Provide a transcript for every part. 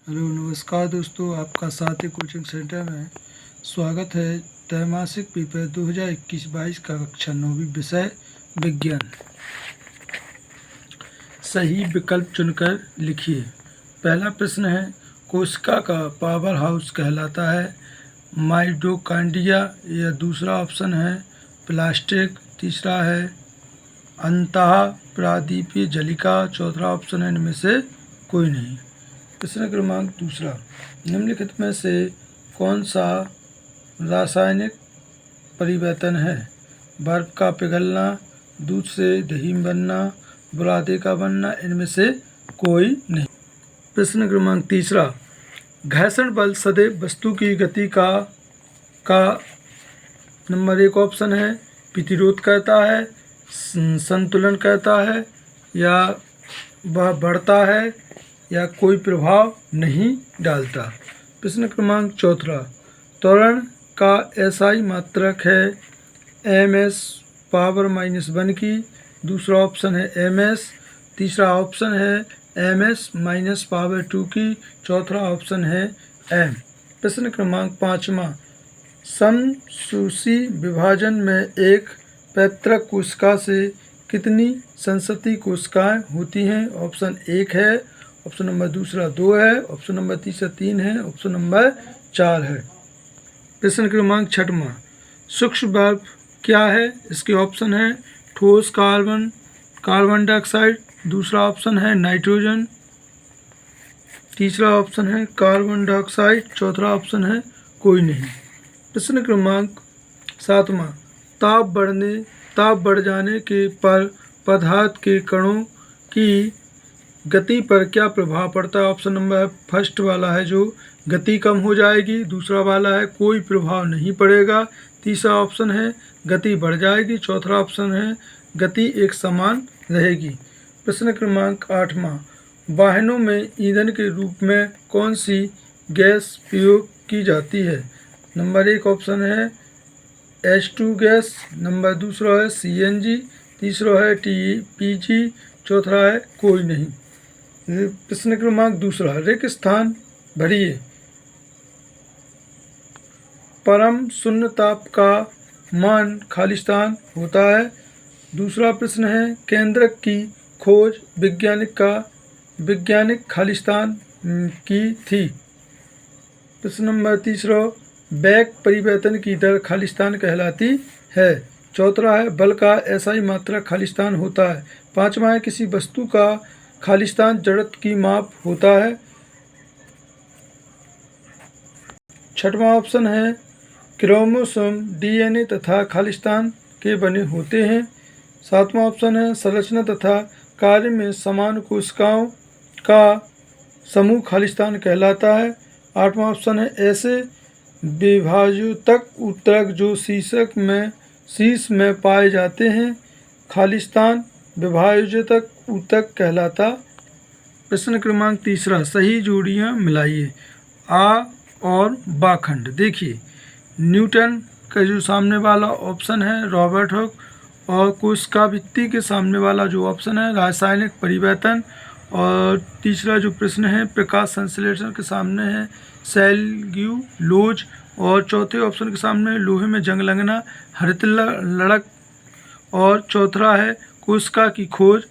Hello नमस्कार दोस्तों, आपका साथी कोचिंग सेंटर में स्वागत है। त्रैमासिक पेपर 2021-22 का कक्षा 9वीं विषय विज्ञान। सही विकल्प चुनकर लिखिए। पहला प्रश्न है, कोशिका का पावर हाउस कहलाता है माइटोकॉन्ड्रिया, या दूसरा ऑप्शन है प्लास्टिक, तीसरा है अंतः प्रादीपीय जलिका, चौथा ऑप्शन है इनमें से कोई नहीं। प्रश्न क्रमांक दूसरा, निम्नलिखित में से कौन सा रासायनिक परिवर्तन है? बर्फ का पिघलना, दूध से दही बनना, बुरादे का बनना, इनमें से कोई नहीं। प्रश्न क्रमांक तीसरा, घर्षण बल सदैव वस्तु की गति का नंबर 1 ऑप्शन है प्रतिरोध करता है, संतुलन करता है, या वह बढ़ता है, या कोई प्रभाव नहीं डालता। प्रश्न क्रमांक चौथा, त्वरण का एसआई मात्रक है ms पावर -1 की, दूसरा ऑप्शन है ms, तीसरा ऑप्शन है ms पावर 2 की, चौथा ऑप्शन है m। प्रश्न क्रमांक पाँचवा, समसूची विभाजन में एक पैतृक कोशिका से कितनी संसति कोशिकाएं होती हैं? ऑप्शन 1 है, ऑप्शन नंबर दूसरा 2 है, ऑप्शन नंबर तीसरा 3 है, ऑप्शन नंबर 4 है। प्रश्न क्रमांक छठवां, सूक्ष्म बर्फ क्या है? इसके ऑप्शन है ठोस कार्बन डाइऑक्साइड, दूसरा ऑप्शन है नाइट्रोजन, तीसरा ऑप्शन है कार्बन डाइऑक्साइड, चौथा ऑप्शन है कोई नहीं। प्रश्न क्रमांक सातवां, ताप बढ़ जाने के पर पदार्थ के कणों की गति पर क्या प्रभाव पड़ता है? ऑप्शन नंबर फर्स्ट वाला है जो गति कम हो जाएगी, दूसरा वाला है कोई प्रभाव नहीं पड़ेगा, तीसरा ऑप्शन है गति बढ़ जाएगी, चौथा ऑप्शन है गति एक समान रहेगी। प्रश्न क्रमांक आठवां, वाहनों में ईंधन के रूप में कौन सी गैस प्रयोग की जाती है? नंबर 1 ऑप्शन है H2 गैस, नंबर दूसरा है CNG, तीसरा है TPG, चौथा है कोई नहीं। प्रश्न क्रमांक दूसरा, रिक्त स्थान भरिए। परम शून्य ताप का मान खाली स्थान होता है। दूसरा प्रश्न है, केंद्रक की खोज वैज्ञानिक खाली स्थान की थी। प्रश्न नंबर तीसरा, वेग परिवर्तन की दर खाली स्थान कहलाती है। चौथा है, बल का एसआई मात्रक खाली स्थान होता है। पांचवा है, किसी वस्तु का खाली स्थान जड़त्व की माप होता है। छठवां ऑप्शन है, क्रोमोसोम DNA तथा खाली स्थान के बने होते हैं। सातवां ऑप्शन है, संरचना तथा कार्य में समान कोशिकाओं का समूह खाली स्थान कहलाता है। आठवां ऑप्शन है, ऐसे विभाजक ऊतक जो शीश में पाए जाते हैं खाली स्थान विभाजक ऊतक कहलाता। प्रश्न क्रमांक तीसरा, सही जोड़ियां मिलाइए। आ और बा खंड। देखिए, न्यूटन का जो सामने वाला ऑप्शन है रॉबर्ट हुक, और कोशिकावृत्ति के सामने वाला जो ऑप्शन है रासायनिक परिवर्तन, और तीसरा जो प्रश्न है प्रकाश संश्लेषण के सामने है सेल्यूलोज, और चौथे ऑप्शन के सामने लोहे में जंग लगना हरित लड़क, और चौथा है कोशिका की खोज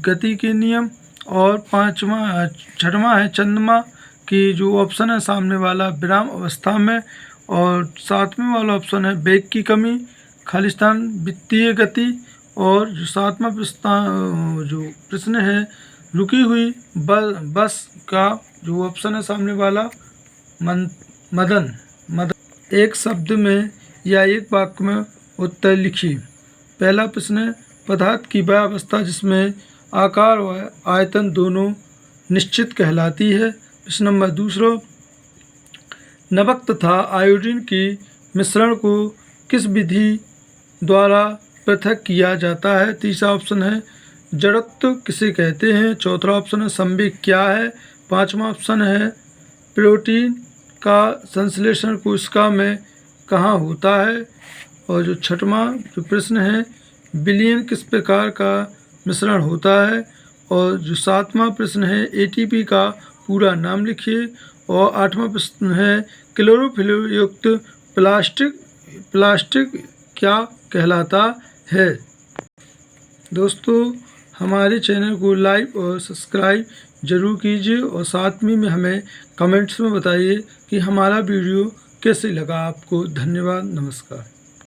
गति के नियम, और छठवां है चंद्रमा की जो ऑप्शन है सामने वाला विराम अवस्था में, और सातवें वाला ऑप्शन है वेग की कमी, खालिस्तान वित्तीय गति, और जो सातवां जो प्रश्न है रुकी हुई बस का जो ऑप्शन है सामने वाला मदन। एक शब्द में या एक वाक्य में उत्तर लिखिए। पहला प्रश्न है, पदार्थ की वह अवस्था जिसमें आकार व आयतन दोनों निश्चित कहलाती है। प्रश्न नंबर दूसरा, नमक तथा आयोडीन के मिश्रण को किस विधि द्वारा पृथक किया जाता है? तीसरा ऑप्शन है, जड़त्व किसे कहते हैं? चौथा ऑप्शन है, संवेग क्या है? पांचवा ऑप्शन है, प्रोटीन का संश्लेषण कोशिका में कहाँ होता है? और जो छठवां जो प्रश्न है, विलयन किस प्रकार का मिश्रण होता है? और जो सातवां प्रश्न है, ATP का पूरा नाम लिखिए। और 8वां प्रश्न है, क्लोरोफिल युक्त प्लास्टिक क्या कहलाता है। दोस्तों, हमारे चैनल को लाइक और सब्सक्राइब ज़रूर कीजिए और साथ में हमें कमेंट्स में बताइए कि हमारा वीडियो कैसे लगा आपको। धन्यवाद, नमस्कार।